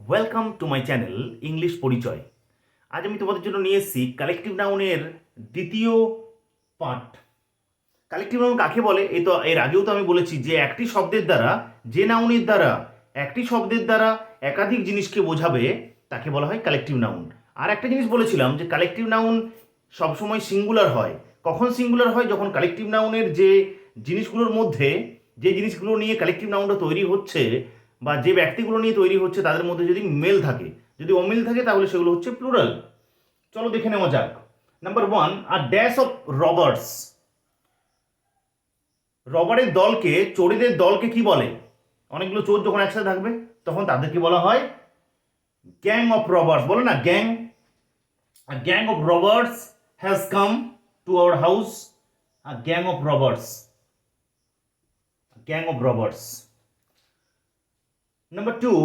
Welcome to my channel English পরিচয়। আজ আমি তোমাদের জন্য নিয়ে এসেছি কালেকটিভ নাউনের দ্বিতীয় পার্ট। কালেকটিভ নাউন কাকে বলে? এর আগেও তো আমি বলেছি যে একটি শব্দের দ্বারা, যে নাউনের দ্বারা একটি শব্দের দ্বারা একাধিক জিনিসকে বোঝাবে তাকে বলা হয় কালেকটিভ নাউন। আর একটা জিনিস বলেছিলাম যে কালেকটিভ নাউন সবসময় সিঙ্গুলার হয়। কখন সিঙ্গুলার হয়? যখন কালেকটিভ নাউনের যে জিনিসগুলোর মধ্যে, যে জিনিসগুলো নিয়ে কালেকটিভ নাউনটা তৈরি হচ্ছে বা যে ব্যক্তিগুলো নিয়ে তৈরি হচ্ছে তাদের মধ্যে যদি মেল থাকে, যদি অমিল থাকে তাহলে সেগুলো হচ্ছে প্লুরাল। চলো দেখে নেওয়া যাক। নাম্বার ওয়ান, আর ড্যাশ অফ রবার্টস। রবারের দলকে, চোরেদের দলকে কি বলে? অনেকগুলো চোর যখন একসাথে থাকবে তখন তাদেরকে বলা হয় গ্যাং অফ রবার্স। বলে না, gang. A gang of robbers has come to our house. A gang of robbers. A gang of robbers. Number two,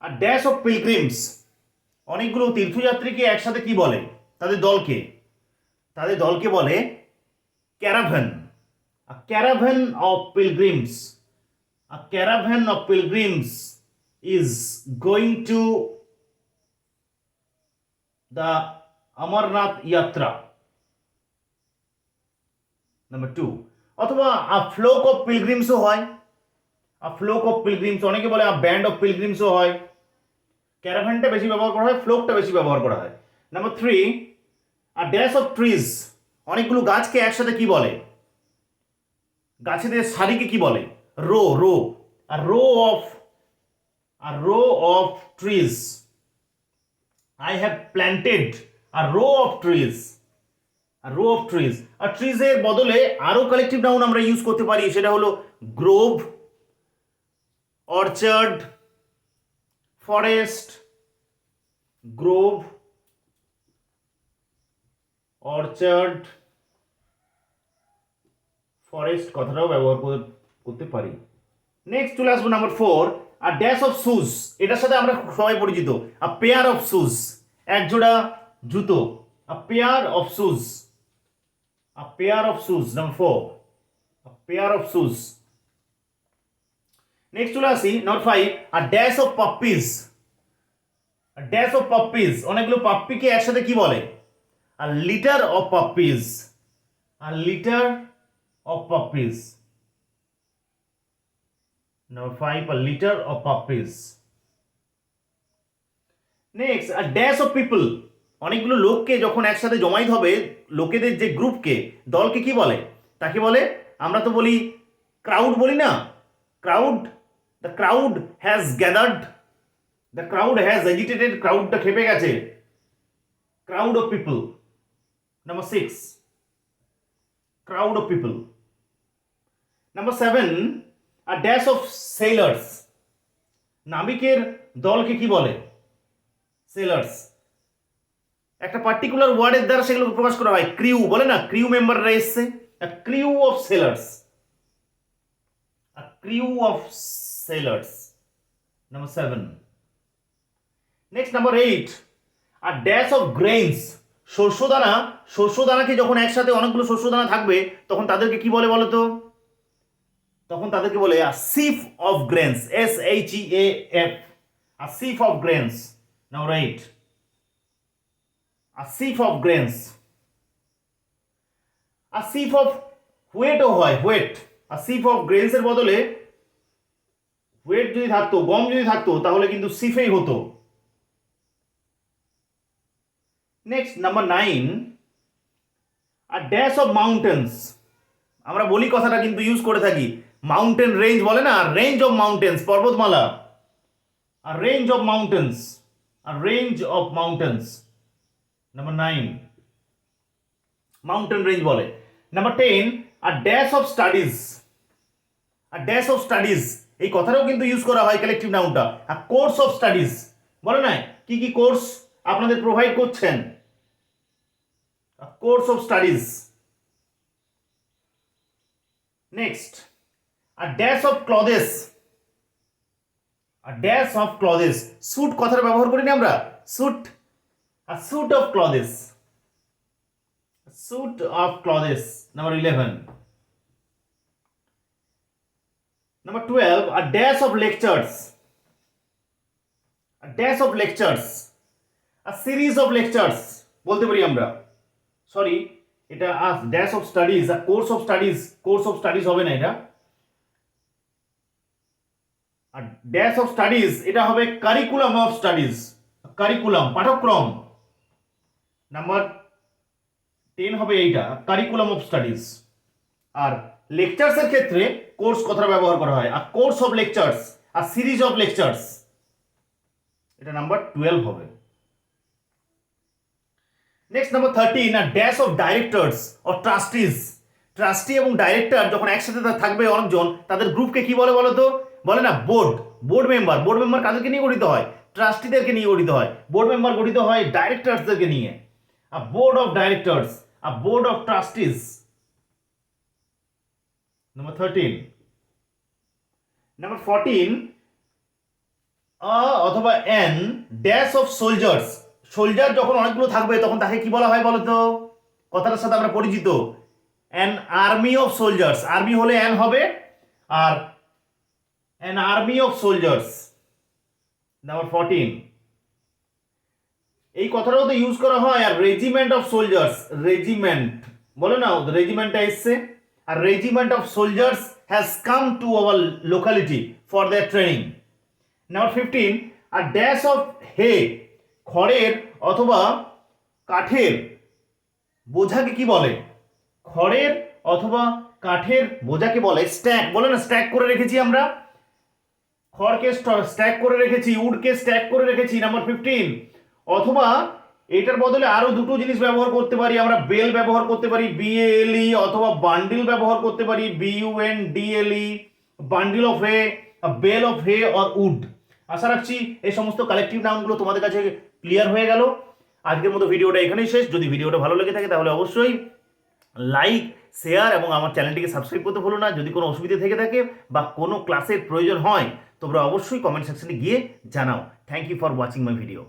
a dash of pilgrims. অনেকগুলো তীর্থযাত্রীকে একসাথে কি বলে? তাদের দলকে বলে caravan. A caravan of pilgrims. A caravan of pilgrims is going to the Amarnath Yatra. Number two. অথবা a flock of পিলগ্রিমসও হয়। আ flock of Pilgrim's, অনেকে বলে আ ব্যান্ড অফ পিলগ্রিমসও হয়। ক্যারাভ্যানটা বেশি ব্যবহার করা হয়, ফ্লোকটা বেশি ব্যবহার করা হয়। Number three, a dash of trees. অনেকগুলো গাছকে একসাথে কি বলে? গাছেদের সারিকে কি বলে? রো। আর row of trees. I have planted a row of trees. Row of trees. আর ট্রিজের বদলে আরো কালেকটিভ নাউন আমরা ইউজ করতে পারি, সেটা হলো grove, orchard, forest. Grove, orchard, forest কথাটাও ব্যবহার করতে পারি। নেক্সট চলে আসবো নাম্বার ফোর, আর ড্যাশ অফ শুজ। এটার সাথে আমরা সবাই পরিচিত, আ পেয়ার অফ শুজ, এক জোড়া জুতো। আ pair of shoes. A pair of shoes. Number four, a pair of shoes. Next চলে আসি number five, a dash of puppies. A dash of puppies, অনেকগুলো পাপ্পিকে একসাথে কি বলে? A litter of puppies. A litter of puppies. Number five, a litter of puppies. Next, a dash of people. অনেকগুলো লোককে যখন একসাথে জমায়েত হবে, লোকেদের যে গ্রুপকে, দলকে কি বলে? তাকে বলে, আমরা তো বলি ক্রাউড, বলি না? Crowd. The crowd has gathered. The crowd has agitated. ক্রাউডটা খেপে গেছে। Crowd of people. Number six, crowd of people. Number seven, a dash of sailors. নাবিকের দলকে কি বলে? সেলার্স। একটা পার্টিকুলার ওয়ার্ডের দ্বারা সেগুলোকে প্রকাশ করা হয়। ক্রিউ, বলে না? ক্রিউ মেম্বাররা এসছে। Crew of sailors. Crew of sailors. Number seven. Next number eight, আর ড্যাশ অফ গ্রেইনস। শস্যদানা। শস্যদানাকে যখন একসাথে অনেকগুলো শস্যদানা থাকবে তখন তাদেরকে কি বলে বলো তো? তখন তাদেরকে বলে a sheaf of grains. SHEAF। A sheaf of grains. Number eight, a sieve of grains. A sieve of wheatও হয়, wheat। a sieve of grains এর বদলে wheat যদি থাকতো, গম যদি থাকতো তাহলে কিন্তু সিফেই হতো। Next number nine, a dash of mountains. আমরা বলি কথাটা কিন্তু ইউজ করে থাকি, মাউন্টেন রেঞ্জ বলে না? রেঞ্জ অফ মাউন্টেন্স, পর্বতমালা। a range of mountains. a range of mountains. Number nine, mountain range বলে। নাম্বার টেন, আর ড্যাশ অফ স্টাডিজ। আর ড্যাশ অফ স্টাডিজ, এই কথাটাও কিন্তু ইউজ করা হয় কালেকটিভ নাউনটা। আর কোর্স অফ স্টাডিজ, বলে না? কি কি কোর্স আপনাদের প্রোভাইড করছেন? Course of studies. নেক্সট, আর ড্যাশ অফ ক্লথেস। আর ড্যাশ অফ ক্লথেস, স্যুট কথাটা ব্যবহার করি না আমরা? Sweet. R suit of clothes. suit of clothes. Number 11. Number 12, a dash of lectures. Dash of lectures, a series of lectures বলতে পারি আমরা, সরি এটা dash of studies, a course of studies, course of studies হবে না এটা, আর dash of studies এটা হবে কারিকুলাম অফ স্টাডিজ, কারিকুলাম পাঠ্যক্রম, নাম্বার 10 হবে এইটা কারিকুলাম অফ স্টাডিজ। আর লেকচার্সের ক্ষেত্রে কোর্স কথাটা ব্যবহার করা হয়, আর কোর্স অফ লেকচার্স আর সিরিজ অফ লেকচার্স, এটা নাম্বার 12 হবে। Next number 13, R dash of directors or trustees. Trustee এবং ডাইরেক্টর যখন একসাথে থাকবে অনেকজন, তাদের গ্রুপকে কি বলে বলো তো? বলে না board, board member. Board member কাদেরকে নিয়ে গঠিত হয়? ট্রাস্টিদেরকে নিয়ে গঠিত হয়। বোর্ড মেম্বার গঠিত হয় ডাইরেক্টরসদেরকে নিয়ে। A board of directors, a board of trustees, number 13। Number 14, অথবা an dash of soldiers. Soldier যখন অনেকগুলো থাকবে তখন তাকে কি বলা হয় বলো তো? কথাটার সাথে আমরা পরিচিত, an army of soldiers. Army হলে অ্যান হবে, আর an army of soldiers, number 14। এই কথাটাও তো ইউজ করা হয়। আর রেজিমেন্ট অফ সোলজার্স, রেজিমেন্ট বলো না, রেজিমেন্টটা এসছে। আর regiment of soldiers has come to our locality for their training. Number 15, আর ড্যাশ অফ হে, খড়ের অথবা কাঠের বোঝাকে কি বলে? খড়ের অথবা কাঠের বোঝাকে বলে স্ট্যাক। বলে না, স্ট্যাক করে রেখেছি আমরা, খড়কে স্ট্যাক করে রেখেছি, উডকে স্ট্যাক করে রেখেছি, নাম্বার 15। অথবা এটার বদলে আরো দুটো জিনিস ব্যবহার করতে পারি আমরা, বেল ব্যবহার করতে পারি BALE, অথবা বান্ডিল ব্যবহার করতে পারি BUNDLE, bundle of hay, bale of hay or wood. আশা রাখছি এই সমস্ত কালেকটিভ নাউনগুলো তোমাদের কাছে ক্লিয়ার হয়ে গেল। আজকের মতো ভিডিওটা এখানেই শেষ। যদি ভিডিওটা ভালো লেগে থাকে তাহলে অবশ্যই লাইক, শেয়ার এবং আমার চ্যানেলটিকে সাবস্ক্রাইব করতে ভুলো না। যদি কোনো অসুবিধা থেকে থাকে বা কোনো ক্লাসের প্রয়োজন হয় তোমরা অবশ্যই কমেন্ট সেকশনে গিয়ে জানাও। Thank you for watching my video.